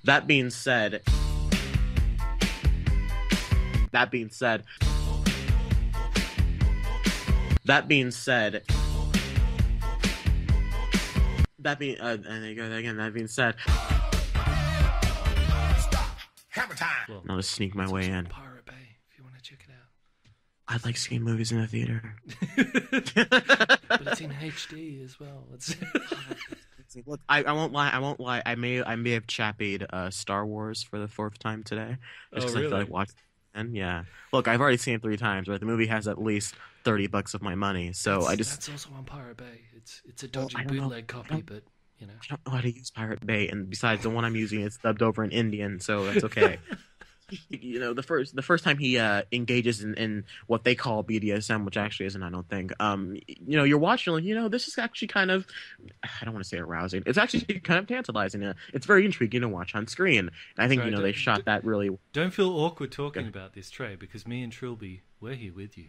That being said, that being said, that being said, that being again. That being said, Hammer time. Well, I'll just sneak my way in. Pirate Bay, if you want to check it out. I like seeing movies in the theater. But it's in HD as well. It's Look, I won't lie. I may have chappied Star Wars for the 4th time today. Just 'cause I feel like watching it. And yeah, look, I've already seen it 3 times, but the movie has at least $30 of my money. So that's also on Pirate Bay. It's a dodgy bootleg copy, but you know. I don't know how to use Pirate Bay, and besides, the one I'm using is dubbed over in Indian, so that's okay. You know, the first time he engages in what they call BDSM, which actually isn't, I don't think. You know, you're watching, like, you know, this is actually kind of, I don't want to say arousing. It's actually kind of tantalizing. It's very intriguing to watch on screen. And I think, they shot that really. Don't feel awkward talking about this, Trey, because me and Trilby, we're here with you.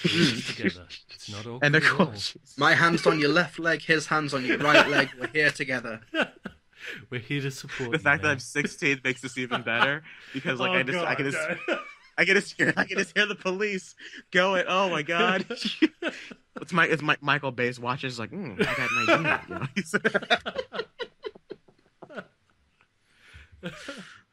We're together. It's not awkward. And of course, my hand's on your left leg, his hand's on your right leg. We're here together. We're here to support the you, fact man. that I'm 16 makes this even better because, like, I can just hear the police going. Oh my god! It's Michael Bay's watches. Like, I got an idea.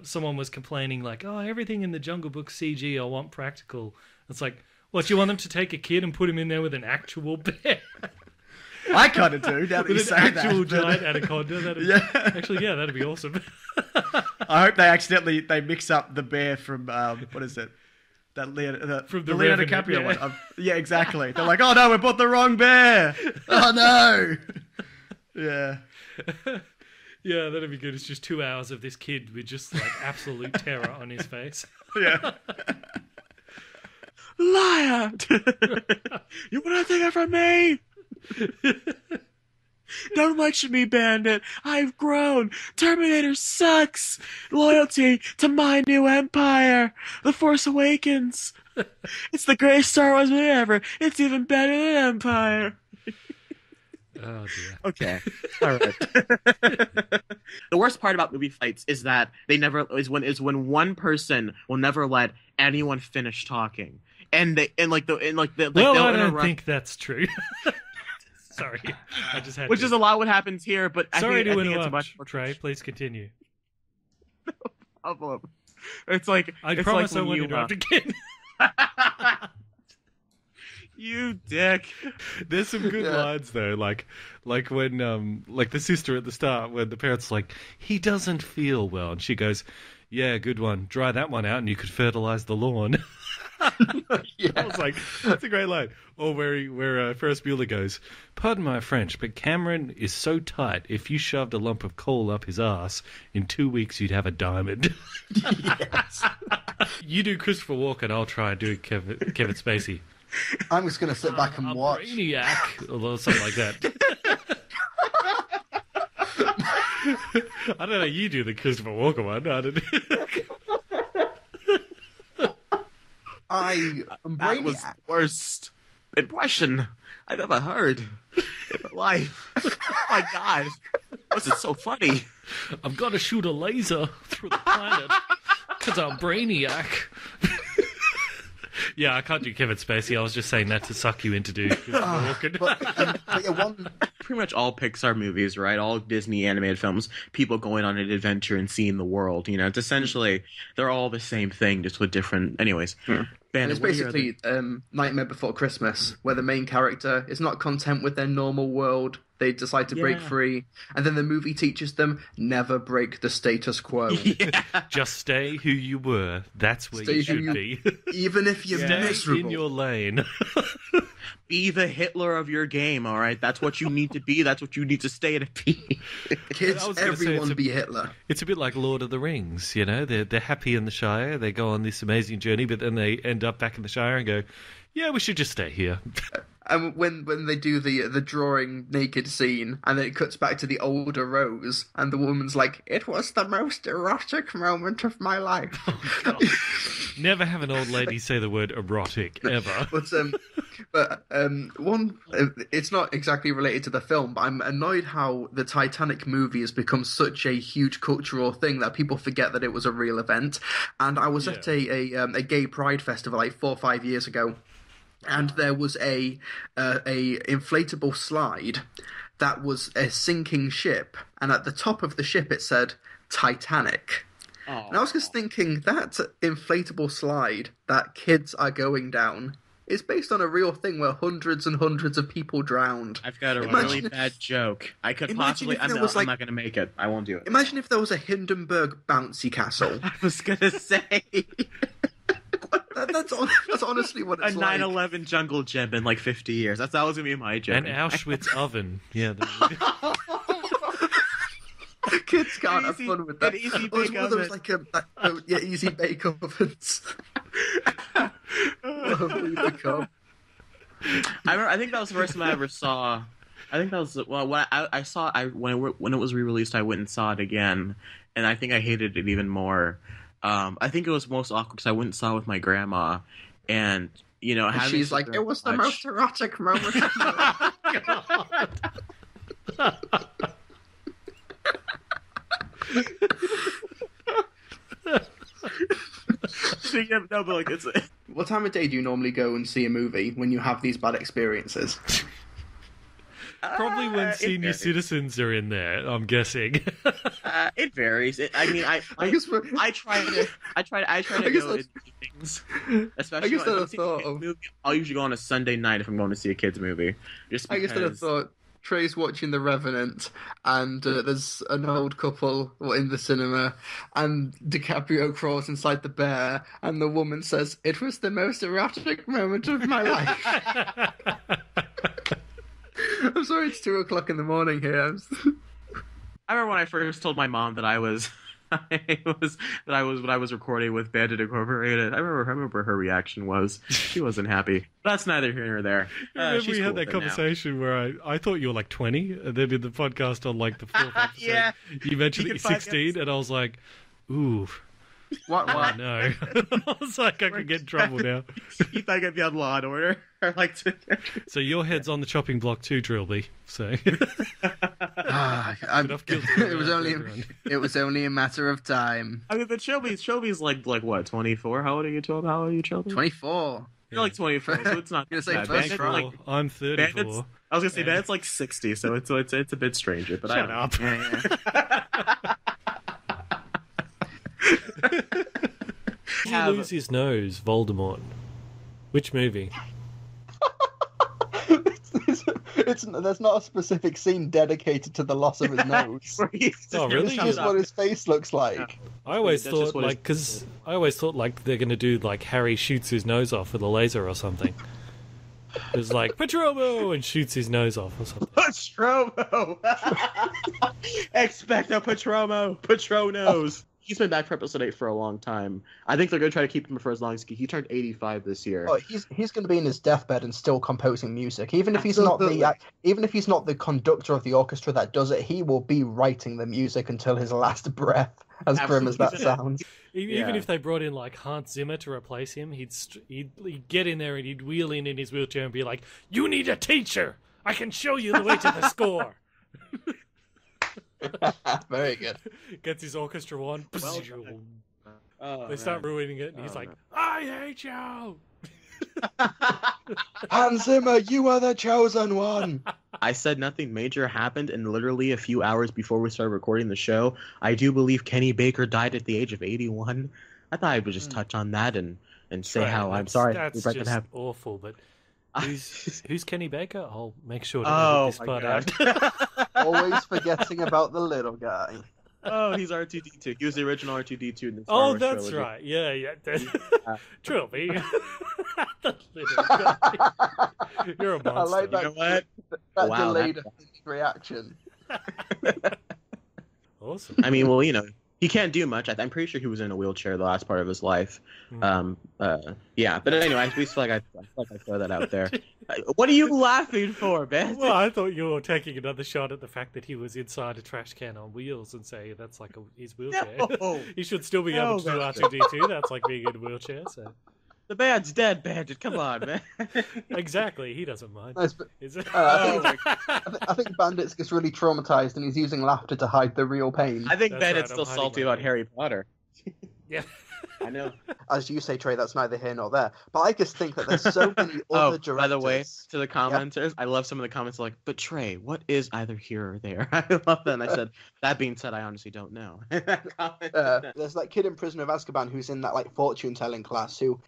Someone was complaining, like, "Oh, everything in the Jungle Book CG, I want practical." It's like, what? Do you want them to take a kid and put him in there with an actual bear? I kind of do. Now that you With say an actual that. giant anaconda. Actually, yeah, that'd be awesome. I hope they mix up the bear from what is it? That From the the Leonardo Revenant, DiCaprio yeah. one. Yeah, exactly. They're like, oh no, we bought the wrong bear. Oh no. Yeah. Yeah, that'd be good. It's just 2 hours of this kid with just like absolute terror on his face. Yeah. Liar! You want to take it from me? Don't lecture me, Bandit. I've grown. Terminator sucks. Loyalty to my new empire. The Force Awakens. It's the greatest Star Wars movie ever. It's even better than Empire. Oh dear. Okay. All right. The worst part about movie fights is that when one person will never let anyone finish talking. And I don't think that's true. Sorry, I just had. Which is a lot what happens here, but Sorry I think to it's a interrupt, much more Trey. Please continue. problem. It's like I it's promise like I when won't you, interrupt again. You dick. There's some good lines though, like when like the sister at the start when the parents are like, he doesn't feel well, and she goes, yeah, good one. Dry that one out, and you could fertilize the lawn. Yeah. I was like, that's a great line. Or where Ferris Bueller goes, pardon my French, but Cameron is so tight, if you shoved a lump of coal up his ass, in 2 weeks you'd have a diamond. Yes. You do Christopher Walken, I'll try and do Kevin Spacey. I'm just going to sit back and watch. Brainiac, or something like that. I don't know, you do the Christopher Walken one. I don't That was the worst impression I've ever heard in my life. Oh my god. Was it so funny? I'm gonna shoot a laser through the planet because I'm Brainiac. Yeah, I can't do Kevin Spacey. I was just saying that to suck you into do Christopher Walken. But yeah, Pretty much all Pixar movies, right? All Disney animated films, people going on an adventure and seeing the world. You know, it's essentially, they're all the same thing, just with different... Anyways. And it's basically Nightmare Before Christmas, where the main character is not content with their normal world. They decide to break free, and then the movie teaches them never break the status quo. Yeah. Just stay who you were. That's where you should be. Even if you're Stay miserable. in your lane. Be the Hitler of your game, all right? That's what you need to be. That's what you need to stay to be. Kids, I was gonna say, everyone be Hitler. It's a bit like Lord of the Rings, you know? They're happy in the Shire. They go on this amazing journey, but then they end up back in the Shire and go, yeah, we should just stay here. And when they do the drawing naked scene, and then it cuts back to the older Rose, and the woman's like, it was the most erotic moment of my life. Oh, God. Never have an old lady say the word erotic, ever. But But it's not exactly related to the film, but I'm annoyed how the Titanic movie has become such a huge cultural thing that people forget that it was a real event. And I was at a gay pride festival like 4 or 5 years ago, and there was a inflatable slide that was a sinking ship, and at the top of the ship it said Titanic. And I was just thinking, that inflatable slide that kids are going down is based on a real thing where hundreds and hundreds of people drowned. I've got a really bad joke. I could possibly... I'm not going to make it. I won't do it. Imagine if there was a Hindenburg bouncy castle. I was going to say... That's honestly what it's like. A 9/11 jungle gym in like 50 years. That's always going to be my joke. An Auschwitz oven. Yeah. Kids can't have fun with that. An easy bake oven. There was like easy bake ovens. What have we become? I think that was the first time I ever saw. I think that was when I saw. When it was re-released, I went and saw it again, and I think I hated it even more. I think it was most awkward because I went and saw it with my grandma, and and she's like, "It was the most erotic moment of my life." No, but like it's. What time of day do you normally go and see a movie when you have these bad experiences? Probably when senior citizens are in there, I'm guessing. It varies. I try to go in evenings, especially. I'll usually go on a Sunday night if I'm going to see a kids movie. Just because... I guess I thought Trey's watching The Revenant, and there's an old couple in the cinema, and DiCaprio crawls inside the bear, and the woman says, "It was the most erotic moment of my life." I'm sorry, it's 2:00 in the morning here. I remember when I first told my mom that I was recording with Bandit Incorporated. I remember her reaction was she wasn't happy. That's neither here nor there. We had that conversation where I thought you were like 20, and then in the podcast on like the 4th episode, you mentioned that you're 16, and I was like, ooh. What? No. I was like, I could get in trouble now. You think I'd be on Law and Order? So your head's on the chopping block too, Trilby. So it was only a matter of time. I mean, but Trilby's like what, 24? How old are you, 12? How old are you, Trilby? 24. You're like 24, so it's not. I'm gonna say I'm 34. I was gonna say Bandit's like 60, so it's a bit stranger. But shut up. Did he lose his nose, Voldemort? Which movie? There's not a specific scene dedicated to the loss of his nose. Oh, really? It's just what his face looks like. Yeah. I always thought they're going to do like Harry shoots his nose off with a laser or something. It was like Patromo and shoots his nose off or something. Patromo. Expecto Patromo. Patronos. He's been back for episode 8 for a long time. I think they're going to try to keep him for as long as he turned 85 this year. Oh, he's going to be in his deathbed and still composing music. Even if he's not the conductor of the orchestra that does it, he will be writing the music until his last breath. As grim as that sounds. Even if they brought in like Hans Zimmer to replace him, he'd get in there and he'd wheel in his wheelchair and be like, "You need a teacher. I can show you the way to the score." Very good. Gets his orchestra on. Well, they start ruining it, and he's like, "I hate you." Hans Zimmer, you are the chosen one. I said nothing major happened, and literally a few hours before we started recording the show, I do believe Kenny Baker died at the age of 81. I thought I would just touch on that and say how I'm sorry. That's just awful, but who's Kenny Baker? I'll make sure to edit this part out. Always forgetting about the little guy. Oh, he's R2-D2. He was the original R2-D2 in the Star Wars trilogy. Right. Yeah. Trilby. The little guy. You're a monster. I like that. You know what? That delayed reaction. Awesome. I mean, well, he can't do much. I'm pretty sure he was in a wheelchair the last part of his life. Yeah, but anyway, I just feel like I throw that out there. What are you laughing for, Ben? Well, I thought you were taking another shot at the fact that he was inside a trash can on wheels and say that's like his wheelchair. No. He should still be able to do R2-D2. That's like being in a wheelchair. So The man's dead, Bandit. Come on, man. Exactly. He doesn't mind. Nice, but, Is it? I think Bandit gets really traumatized and he's using laughter to hide the real pain. I think That's Bandit's right, I'm still hiding salty my about pain. Harry Potter. Yeah. I know. As you say, Trey, that's neither here nor there. But I just think that there's so many other directors. By the way, to the commenters, I love some of the comments like, but Trey, what is either here or there? I love that. And I said, that being said, I honestly don't know. There's that kid in Prisoner of Azkaban who's in that like fortune telling class who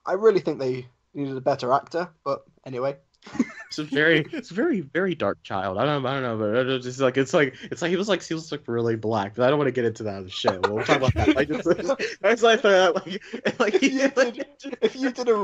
I really think they needed a better actor, but anyway. It's a very, very dark child. I don't know, but it's just like he was like really black. But I don't want to get into that on the show. We'll talk about that. If you did a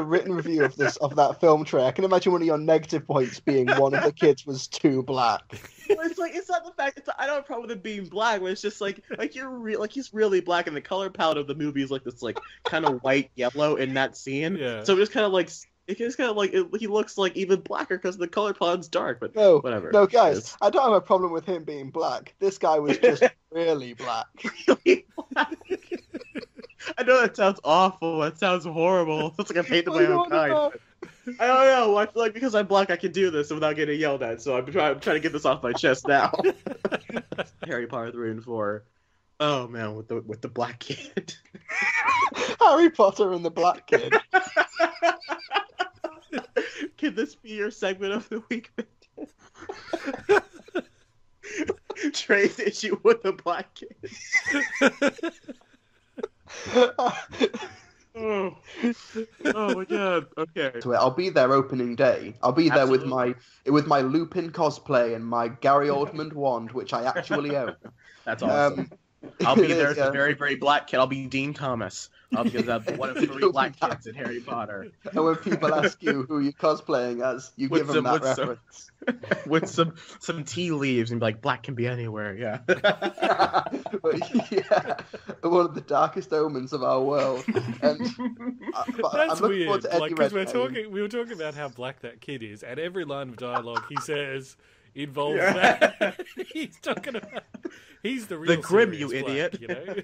written review of that film, Trey, I can imagine one of your negative points being one of the kids was too black. It's like it's not the fact. I don't have a problem with it being black, but it's just like he's really black, and the color palette of the movie is like this like kind of white yellow in that scene. Yeah. So it's kind of like. It's kind of like he looks like even blacker because the color palette's dark, but no, whatever. No, guys, I don't have a problem with him being black. This guy was just really black. Really black. I know that sounds awful. That sounds horrible. It's like I painted my own kind. I don't know. I feel like because I'm black, I can do this without getting yelled at. So I'm trying to get this off my chest now. Harry Potter 3 and 4. Oh man, with the black kid. Harry Potter and the black kid. Can this be your segment of the week? Trey's issue with the black kid. Oh my god. Okay. I'll be there opening day. I'll be there with my Lupin cosplay and my Gary Oldman wand, which I actually own. That's awesome. I'll be there as a very, very black kid. I'll be Dean Thomas. Because I'm one of 3 black kids in Harry Potter. And when people ask you who you're cosplaying as, you give them that reference. With some tea leaves and be like, black can be anywhere, yeah. Yeah, one of the darkest omens of our world. And That's weird. Because we were talking about how black that kid is, and every line of dialogue he says involves that. He's talking about he's the real grim, you black, idiot. You know?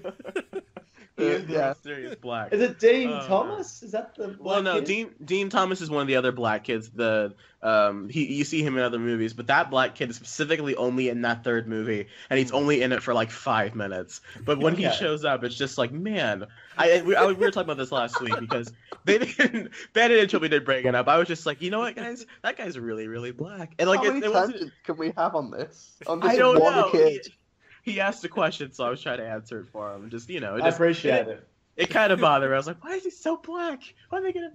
Yeah, serious black. Is it Dean Thomas? Is that the black no, kid? Dean Thomas is one of the other black kids. You see him in other movies, but that black kid is specifically only in that 3rd movie, and he's only in it for like 5 minutes. But when he shows up, it's just like, man, we were talking about this last week because Bandit and Chubby did bring it up. I was just like, you know what, guys, that guy's really, really black. And like, how many tangents can we have on this? I don't know. Kid? He asked a question, so I was trying to answer it for him. Just I appreciate it. It kind of bothered me. I was like, why is he so black? Why are they gonna?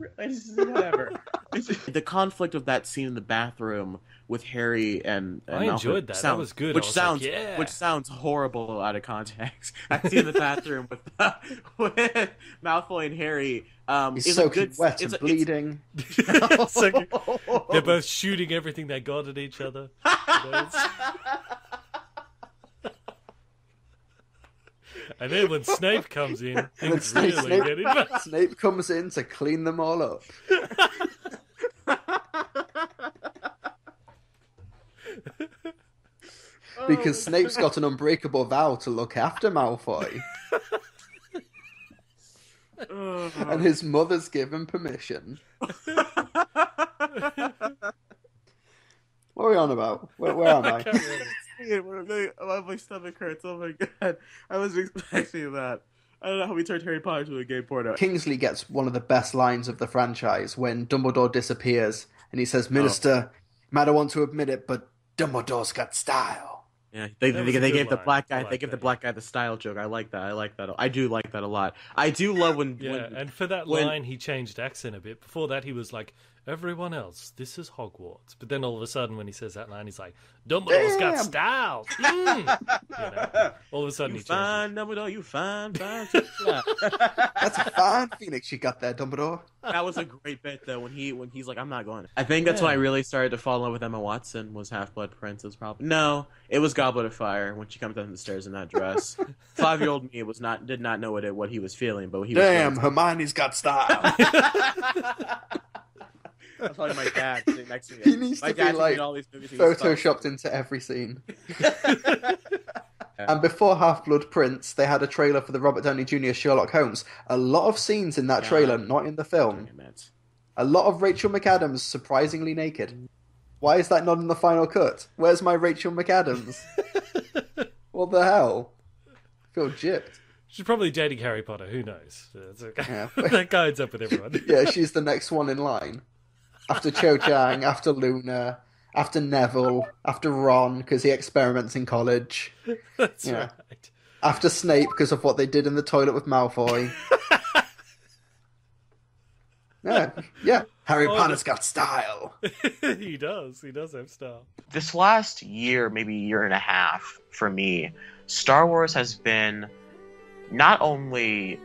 Whatever. The conflict of that scene in the bathroom with Harry and I enjoyed that. That was good. Which sounds horrible out of context. That scene in the bathroom with Malfoy and Harry. He's soaking wet and bleeding. They're both shooting everything they got at each other. And then when Snape comes in, things really get in. Snape comes in to clean them all up. Because Snape's got an unbreakable vow to look after Malfoy. And his mother's given permission. What are we on about? Where am I? My stomach hurts. Oh my god. I was expecting that. I don't know how we turned Harry Potter into a gay porno. Kingsley gets one of the best lines of the franchise when Dumbledore disappears and he says, Minister, you might not want to admit it, but Dumbledore's got style. Yeah, they gave the black guy the black guy the style joke. I like that. I do like that a lot. I do love when and for that line he changed accent a bit. Before that he was like, everyone else, this is Hogwarts. But then all of a sudden when he says that line, he's like, Dumbledore's got style. All of a sudden you fine, Dumbledore, you fine. That's a fine Phoenix you got there, Dumbledore. That was a great bit though when he's like, I'm not going. I think that's when I really started to fall in love with Emma Watson. Was Half-Blood Prince probably no, it was Goblet of Fire when she comes down the stairs in that dress. 5-year-old me did not know what he was feeling, but he was Hermione's got style. That's probably my dad sitting next to me. He needs my to dad be like all these movies photoshopped into every scene. And before Half-Blood Prince, they had a trailer for the Robert Downey Jr. Sherlock Holmes. A lot of scenes in that trailer, not in the film. A lot of Rachel McAdams surprisingly naked. Why is that not in the final cut? Where's my Rachel McAdams? What the hell? I feel gypped. She's probably dating Harry Potter. Who knows? Yeah. That guides up with everyone. Yeah, she's the next one in line. After Cho Chang, after Luna, after Neville, after Ron, because he experiments in college. That's right. After Snape, because of what they did in the toilet with Malfoy. Yeah. Harry Potter's got style. He does have style. This last year, maybe year and a half, for me, Star Wars has been not only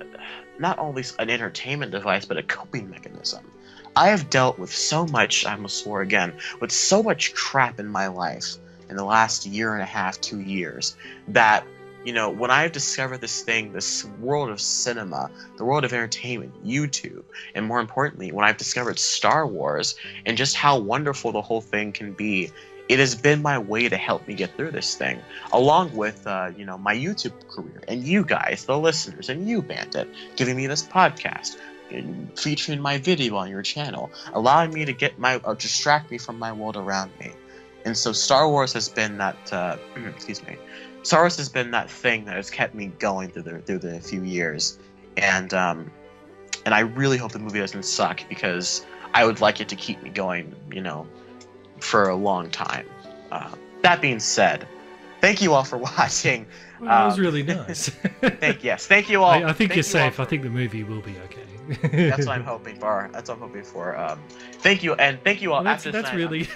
an entertainment device, but a coping mechanism. I have dealt with so much, I almost swore again, with so much crap in my life in the last year and a half, 2 years, that, when I've discovered this world of cinema, the world of entertainment, YouTube, and more importantly, when I've discovered Star Wars and just how wonderful the whole thing can be, it has been my way to help me get through this thing, along with, my YouTube career, and you guys, the listeners, and you, Bandit, giving me this podcast, featuring my video on your channel, allowing me to distract me from my world around me. And so Star Wars has been that, Star Wars has been that thing that has kept me going through the few years. And I really hope the movie doesn't suck, because I would like it to keep me going, for a long time. That being said, thank you all for watching. Well, that was really nice. Thank you all. I think you're safe. I think the movie will be okay. That's what I'm hoping for. Thank you, and thank you all. Well, that's really...